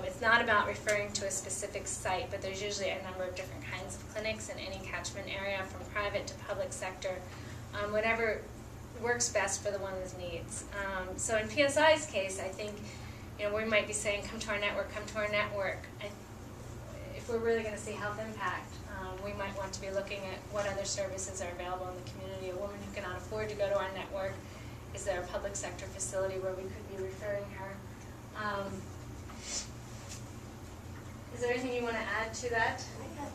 It's not about referring to a specific site, but there's usually a number of different kinds of clinics in any catchment area, from private to public sector, whatever works best for the woman's needs. So in PSI's case, I think we might be saying, come to our network, come to our network. If we're really going to see health impact, we might want to be looking at what other services are available in the community. A woman who cannot afford to go to our network, is there a public sector facility where we could be referring her? Is there anything you want to add to that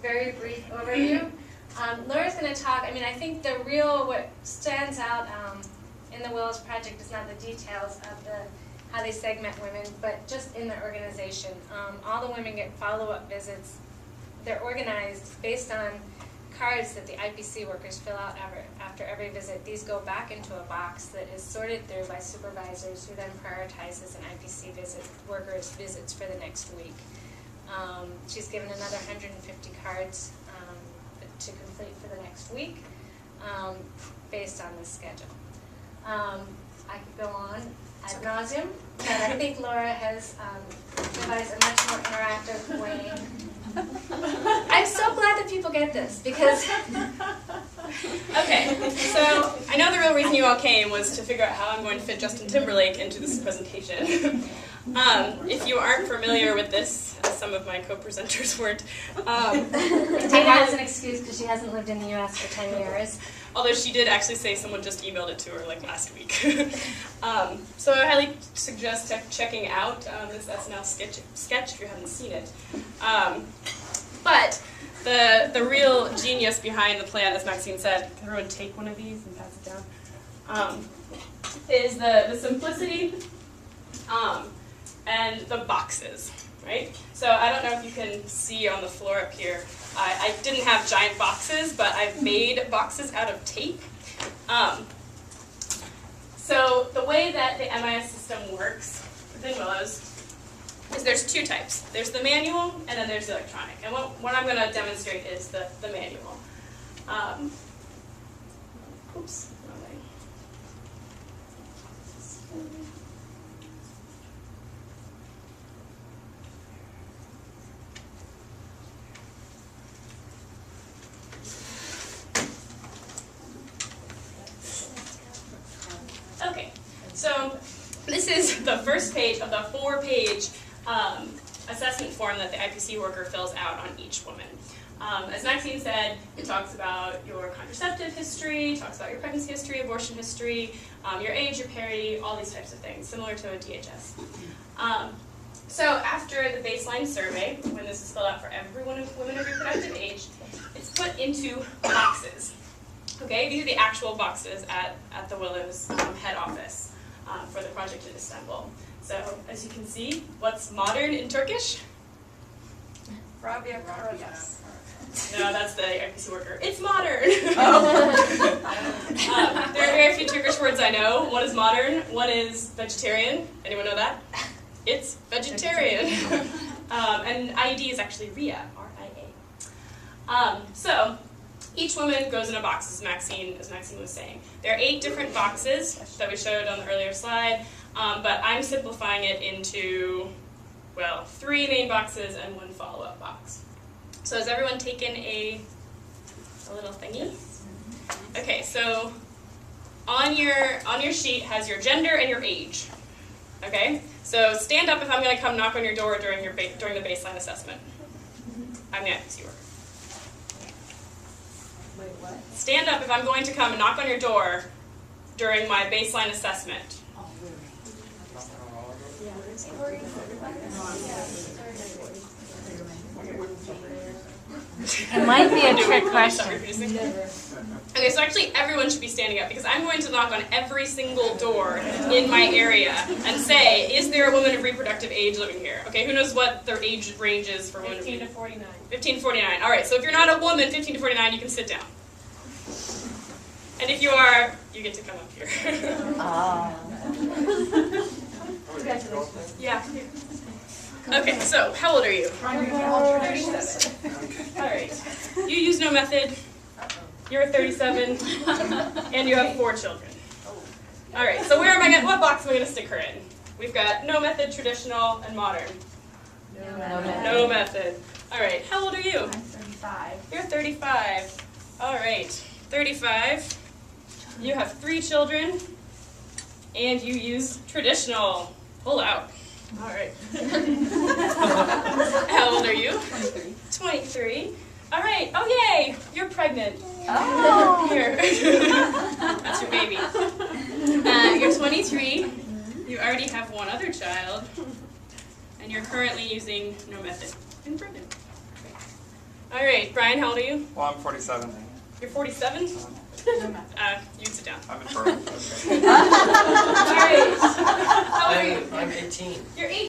very brief overview? Laura's going to talk. I think what stands out in the Willows Project is not the details of how they segment women, but just in the organization. All the women get follow-up visits. They're organized based on cards that the IPC workers fill out after every visit. These go back into a box that is sorted through by supervisors, who then prioritizes an IPC worker's visits for the next week. She's given another 150 cards to complete for the next week based on this schedule. I could go on ad nauseum, but I think Laura has devised a much more interactive way. I'm so glad that people get this, because... Okay, so I know the real reason you all came was to figure out how I'm going to fit Justin Timberlake into this presentation. If you aren't familiar with this, as some of my co-presenters weren't, Dana has an excuse because she hasn't lived in the U.S. for 10 years. Although she did actually say someone just emailed it to her like last week. So I highly suggest checking out this SNL sketch if you haven't seen it. But the real genius behind the plan, as Maxine said, can everyone take one of these and pass it down? Is the simplicity and the boxes, right? So I don't know if you can see on the floor up here. I didn't have giant boxes, but I've made boxes out of tape. So the way that the MIS system works within Willows is there's two types. There's the manual, and then there's the electronic. And what I'm going to demonstrate is the manual. Oops. Okay, so this is the first page of the 4-page assessment form that the IPC worker fills out on each woman. As Maxine said, it talks about your contraceptive history, talks about your pregnancy history, abortion history, your age, your parity, all these types of things, similar to a DHS. So after the baseline survey, when this is filled out for every woman of reproductive age, it's put into boxes. Okay, these are the actual boxes at the Willows head office for the project in Istanbul. So, as you can see, what's modern in Turkish? Rabia. No, that's the IPC worker. It's modern! There are very few Turkish words I know. One is modern, one is vegetarian. Anyone know that? It's vegetarian. And IED is actually RIA, R-I-A. So, each woman goes in a box, as Maxine was saying. There are 8 different boxes that we showed on the earlier slide, but I'm simplifying it into, 3 main boxes and 1 follow-up box. So has everyone taken a little thingy? Okay, so on your sheet has your gender and your age. Okay, so stand up if I'm going to come knock on your door during the baseline assessment. I'm the IPC worker. Wait, what? Stand up if I'm going to come and knock on your door during my baseline assessment. It might be a trick question. Okay, so actually everyone should be standing up because I'm going to knock on every single door in my area and say, is there a woman of reproductive age living here? Okay, who knows what their age range is for women? 15 to 49. 15 to 49. All right, so if you're not a woman, 15 to 49, you can sit down. And if you are, you get to come up here. Congratulations. Yeah. Okay, so how old are you? 37. All right. You use no method. You're 37, and you have 4 children. All right. So what box am I going to stick her in? We've got no method, traditional, and modern. No method. All right, how old are you? I'm 35. You're 35. All right, 35. You have 3 children, and you use traditional. Pull out. All right. How old are you? 23. 23. All right. Oh, yay! You're pregnant. Oh. Here. That's your baby. You're 23. You already have 1 other child, and you're currently using no method and pregnant. All right, Brian, how old are you? Well, I'm 47. You're 47? You sit down. I'm infertile. All right. How old are you? I'm 18. You're 18.